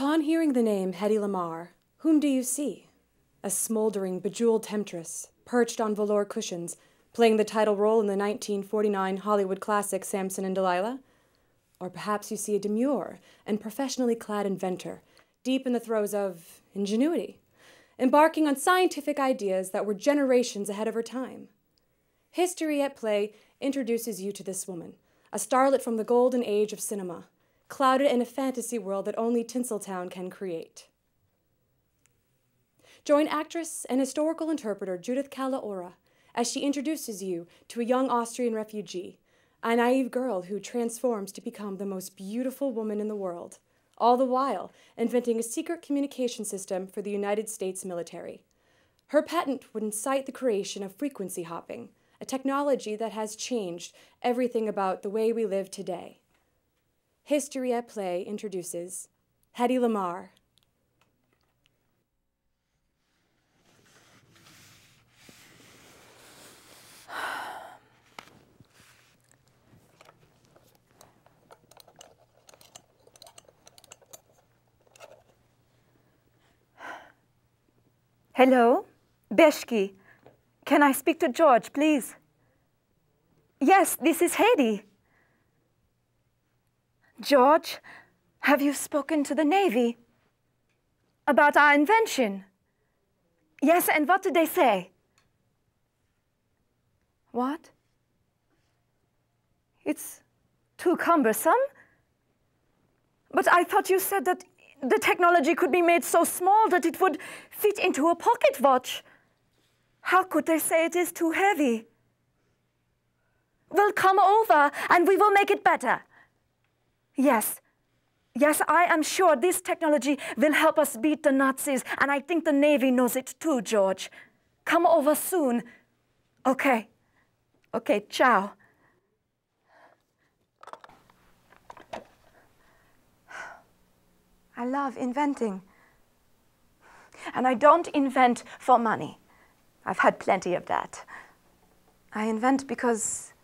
Upon hearing the name Hedy Lamarr, whom do you see? A smoldering, bejeweled temptress, perched on velour cushions, playing the title role in the 1949 Hollywood classic Samson and Delilah? Or perhaps you see a demure and professionally clad inventor, deep in the throes of ingenuity, embarking on scientific ideas that were generations ahead of her time. History at Play introduces you to this woman, a starlet from the golden age of cinema, clouded in a fantasy world that only Tinseltown can create. Join actress and historical interpreter Judith Kalaora as she introduces you to a young Austrian refugee, a naive girl who transforms to become the most beautiful woman in the world, all the while inventing a secret communication system for the United States military. Her patent would incite the creation of frequency hopping, a technology that has changed everything about the way we live today. History at Play introduces Hedy Lamarr. Hello? Beshki. Can I speak to George, please? Yes, this is Hedy. George, have you spoken to the Navy about our invention? Yes, and what did they say? What? It's too cumbersome? But I thought you said that the technology could be made so small that it would fit into a pocket watch. How could they say it is too heavy? Well, come over and we will make it better. Yes, I am sure this technology will help us beat the Nazis, and I think the Navy knows it too, George. Come over soon. Okay, ciao. I love inventing. And I don't invent for money. I've had plenty of that. I invent because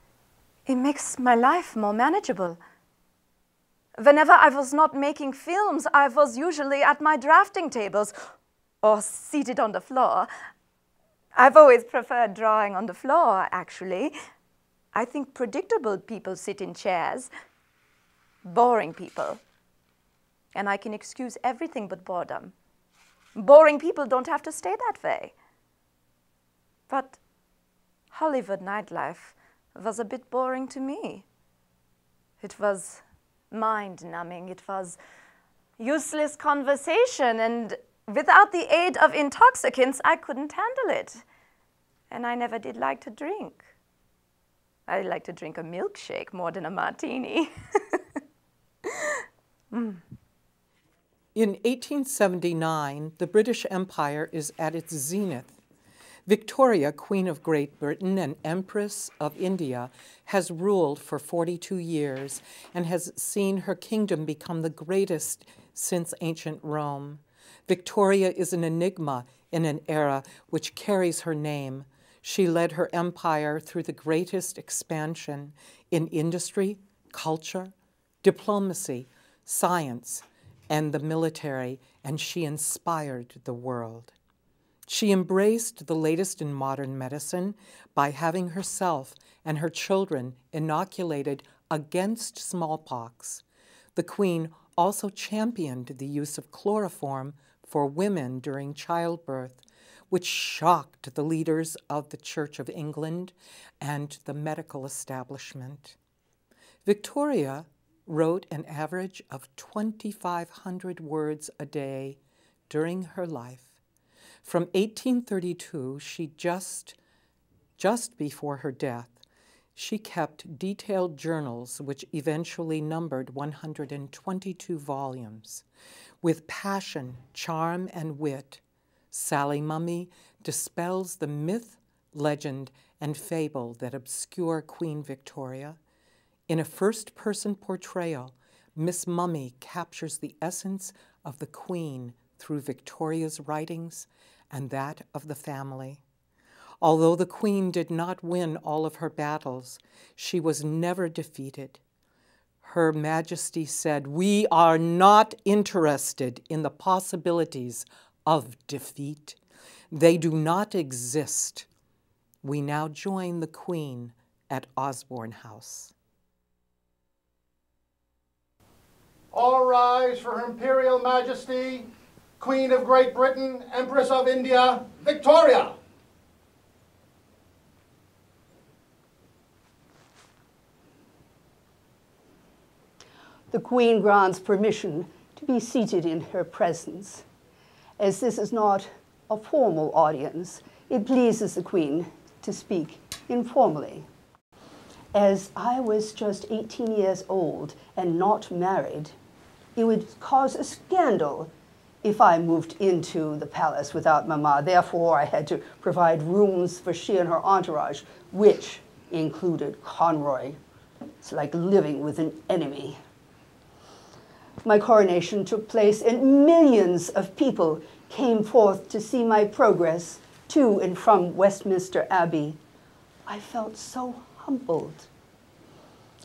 it makes my life more manageable. Whenever I was not making films, I was usually at my drafting tables or seated on the floor. I've always preferred drawing on the floor, actually. I think predictable people sit in chairs, boring people. And I can excuse everything but boredom. Boring people don't have to stay that way. But Hollywood nightlife was a bit boring to me. It was mind-numbing. It was useless conversation, and without the aid of intoxicants, I couldn't handle it. And I never did like to drink. I like to drink a milkshake more than a martini. In 1879, the British Empire is at its zenith. Victoria, Queen of Great Britain and Empress of India, has ruled for 42 years and has seen her kingdom become the greatest since ancient Rome. Victoria is an enigma in an era which carries her name. She led her empire through the greatest expansion in industry, culture, diplomacy, science, and the military, and she inspired the world. She embraced the latest in modern medicine by having herself and her children inoculated against smallpox. The Queen also championed the use of chloroform for women during childbirth, which shocked the leaders of the Church of England and the medical establishment. Victoria wrote an average of 2,500 words a day during her life. From 1832, just before her death, she kept detailed journals which eventually numbered 122 volumes. With passion, charm, and wit, Sally Mummie dispels the myth, legend, and fable that obscure Queen Victoria. In a first-person portrayal, Miss Mummie captures the essence of the Queen through Victoria's writings and that of the family. Although the Queen did not win all of her battles, she was never defeated. Her Majesty said, "We are not interested in the possibilities of defeat. They do not exist." We now join the Queen at Osborne House. All rise for Her Imperial Majesty, Queen of Great Britain, Empress of India, Victoria. The Queen grants permission to be seated in her presence. As this is not a formal audience, it pleases the Queen to speak informally. As I was just 18 years old and not married, it would cause a scandal if I moved into the palace without Mamma. Therefore, I had to provide rooms for she and her entourage, which included Conroy. It's like living with an enemy. My coronation took place, and millions of people came forth to see my progress to and from Westminster Abbey. I felt so humbled.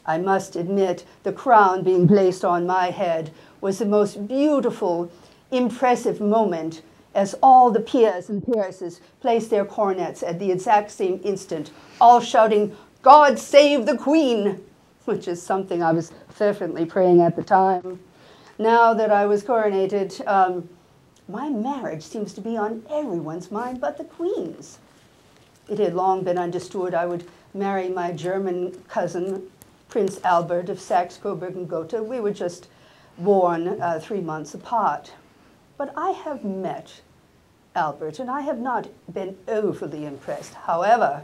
I must admit, the crown being placed on my head was the most beautiful, impressive moment, as all the peers and peeresses placed their coronets at the exact same instant, all shouting, "God save the Queen," which is something I was fervently praying at the time. Now that I was coronated, my marriage seems to be on everyone's mind but the Queen's. It had long been understood I would marry my German cousin, Prince Albert of Saxe-Coburg and Gotha. We were just born 3 months apart. But I have met Albert, and I have not been overly impressed. However,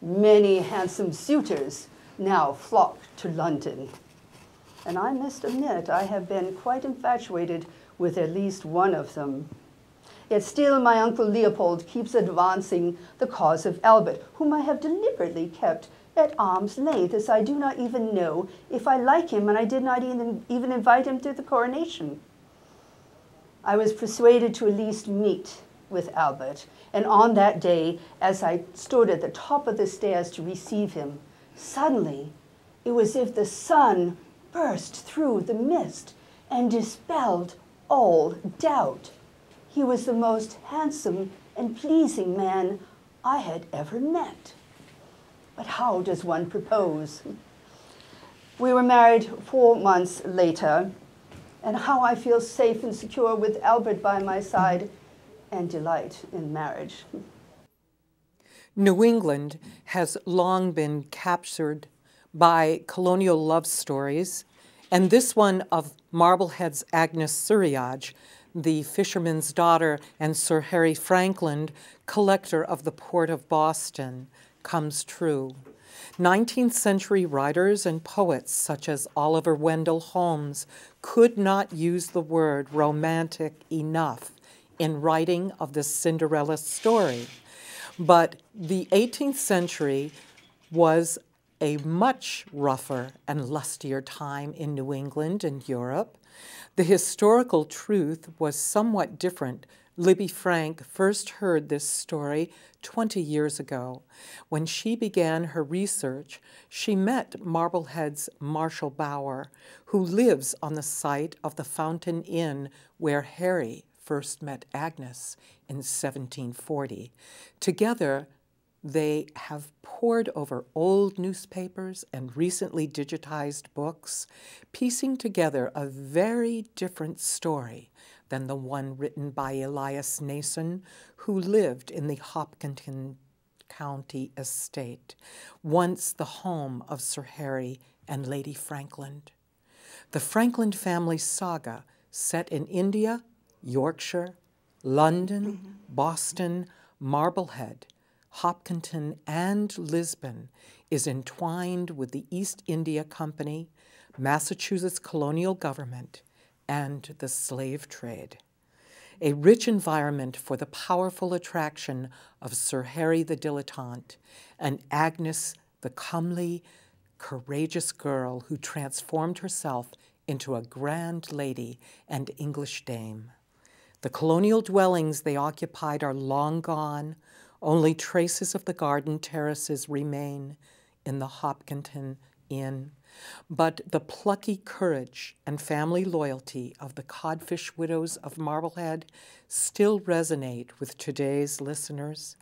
many handsome suitors now flock to London. And I must admit, I have been quite infatuated with at least one of them. Yet still my uncle Leopold keeps advancing the cause of Albert, whom I have deliberately kept at arm's length, as I do not even know if I like him, and I did not even invite him to the coronation. I was persuaded to at least meet with Albert, and on that day, as I stood at the top of the stairs to receive him, suddenly it was as if the sun burst through the mist and dispelled all doubt. He was the most handsome and pleasing man I had ever met. But how does one propose? We were married 4 months later, and how I feel safe and secure with Albert by my side and delight in marriage. New England has long been captured by colonial love stories, and this one of Marblehead's Agnes Surriage, the fisherman's daughter and Sir Harry Frankland, collector of the port of Boston, comes true. 19th century writers and poets such as Oliver Wendell Holmes could not use the word romantic enough in writing of the Cinderella story. But the 18th century was a much rougher and lustier time in New England and Europe. The historical truth was somewhat different. Libby Frank first heard this story 20 years ago. When she began her research, she met Marblehead's Marshall Bower, who lives on the site of the Fountain Inn where Harry first met Agnes in 1740. Together, they have pored over old newspapers and recently digitized books, piecing together a very different story than the one written by Elias Nason, who lived in the Hopkinton County estate, once the home of Sir Harry and Lady Frankland. The Frankland family saga, set in India, Yorkshire, London, Boston, Marblehead, Hopkinton, and Lisbon, is entwined with the East India Company, Massachusetts colonial government, and the slave trade. A rich environment for the powerful attraction of Sir Harry the dilettante and Agnes the comely, courageous girl who transformed herself into a grand lady and English dame. The colonial dwellings they occupied are long gone. Only traces of the garden terraces remain in the Hopkinton Inn, but the plucky courage and family loyalty of the codfish widows of Marblehead still resonate with today's listeners.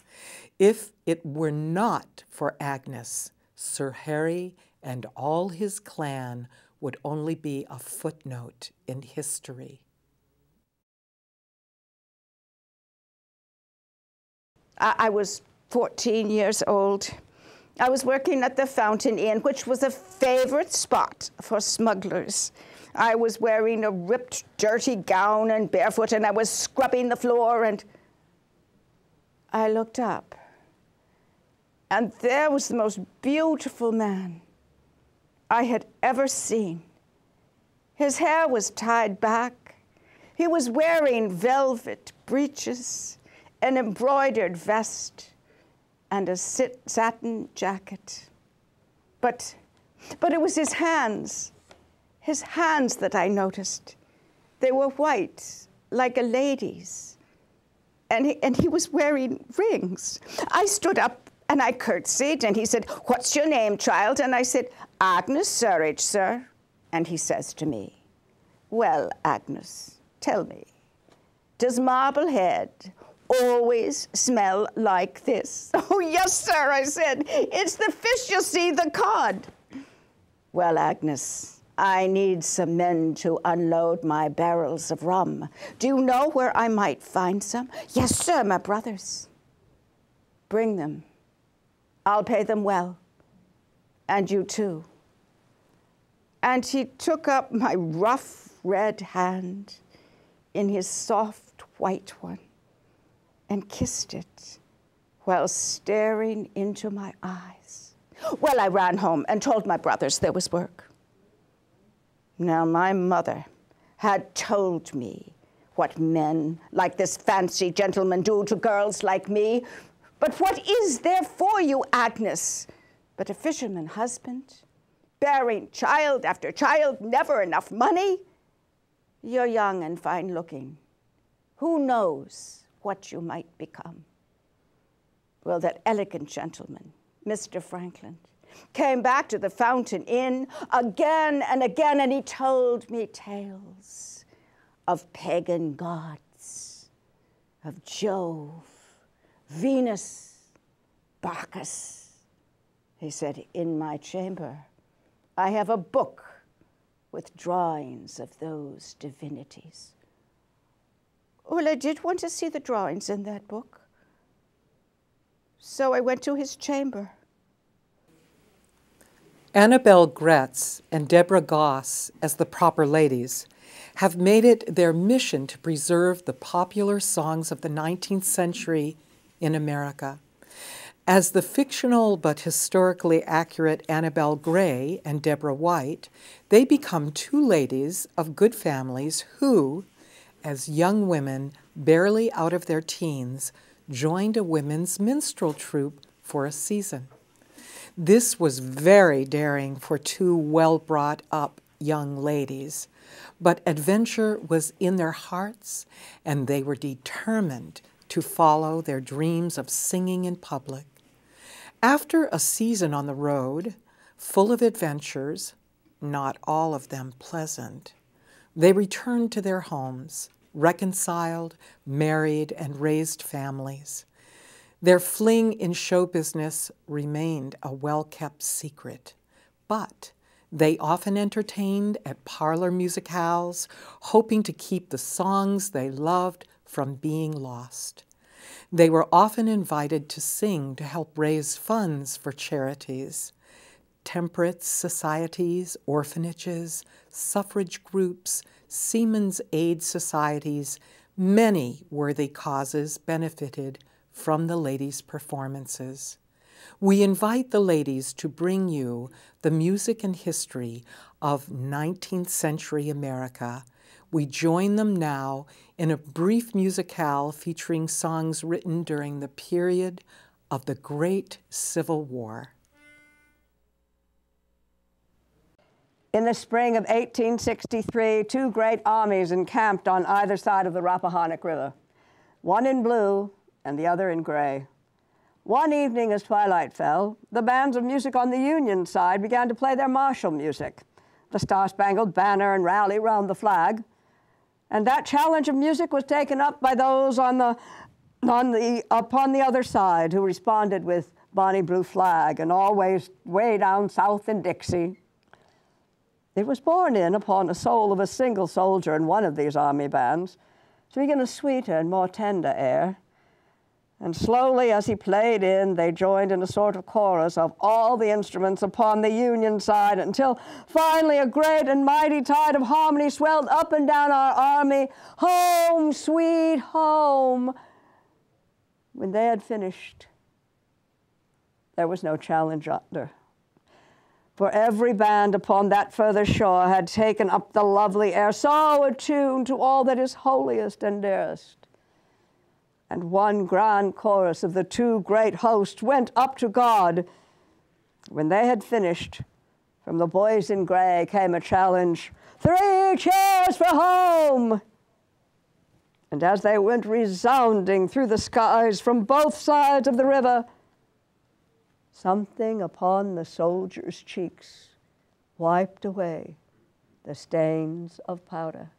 If it were not for Agnes, Sir Harry and all his clan would only be a footnote in history. I was 14 years old. I was working at the Fountain Inn, which was a favorite spot for smugglers. I was wearing a ripped, dirty gown and barefoot, and I was scrubbing the floor, and I looked up. And there was the most beautiful man I had ever seen. His hair was tied back. He was wearing velvet breeches, an embroidered vest, and a satin jacket. But it was his hands that I noticed. They were white, like a lady's, and he was wearing rings. I stood up and I curtsied, and he said, "What's your name, child?" And I said, "Agnes Surridge, sir." And he says to me, "Well, Agnes, tell me, does Marblehead always smell like this?" "Oh, yes, sir," I said. "It's the fish, you see, the cod." "Well, Agnes, I need some men to unload my barrels of rum. Do you know where I might find some?" "Yes, sir, my brothers." "Bring them. I'll pay them well, and you too." And he took up my rough red hand in his soft white one and kissed it while staring into my eyes. Well, I ran home and told my brothers there was work. Now, my mother had told me what men like this fancy gentleman do to girls like me. But what is there for you, Agnes, but a fisherman husband, bearing child after child, never enough money? You're young and fine-looking. Who knows what you might become? Well, that elegant gentleman, Mr. Frankland, came back to the Fountain Inn again and again, and he told me tales of pagan gods, of Jove, Venus, Bacchus. He said, "In my chamber, I have a book with drawings of those divinities." Well, I did want to see the drawings in that book. So I went to his chamber. Annabelle Gretz and Deborah Goss, as the proper ladies, have made it their mission to preserve the popular songs of the 19th century in America. As the fictional but historically accurate Annabelle Gray and Deborah White, they become two ladies of good families who, as young women barely out of their teens, joined a women's minstrel troupe for a season. This was very daring for two well-brought-up young ladies, but adventure was in their hearts, and they were determined to follow their dreams of singing in public. After a season on the road, full of adventures, not all of them pleasant, they returned to their homes, reconciled, married, and raised families. Their fling in show business remained a well-kept secret, but they often entertained at parlor musicales, hoping to keep the songs they loved from being lost. They were often invited to sing to help raise funds for charities. Temperance societies, orphanages, suffrage groups, seamen's aid societies, many worthy causes benefited from the ladies' performances. We invite the ladies to bring you the music and history of 19th century America. We join them now in a brief musicale featuring songs written during the period of the Great Civil War. In the spring of 1863, two great armies encamped on either side of the Rappahannock River, one in blue and the other in gray. One evening as twilight fell, the bands of music on the Union side began to play their martial music, the Star-Spangled Banner and Rally Round the Flag. And that challenge of music was taken up by those upon the other side, who responded with Bonnie Blue Flag and Always Way Down South in Dixie. It was borne in upon the soul of a single soldier in one of these army bands to begin a sweeter and more tender air. And slowly, as he played in, they joined in a sort of chorus of all the instruments upon the Union side, until finally a great and mighty tide of harmony swelled up and down our army. Home, sweet home. When they had finished, there was no challenge under. For every band upon that further shore had taken up the lovely air, so attuned to all that is holiest and dearest. And one grand chorus of the two great hosts went up to God. When they had finished, from the boys in gray came a challenge, 3 cheers for home! And as they went resounding through the skies from both sides of the river, something upon the soldiers' cheeks wiped away the stains of powder.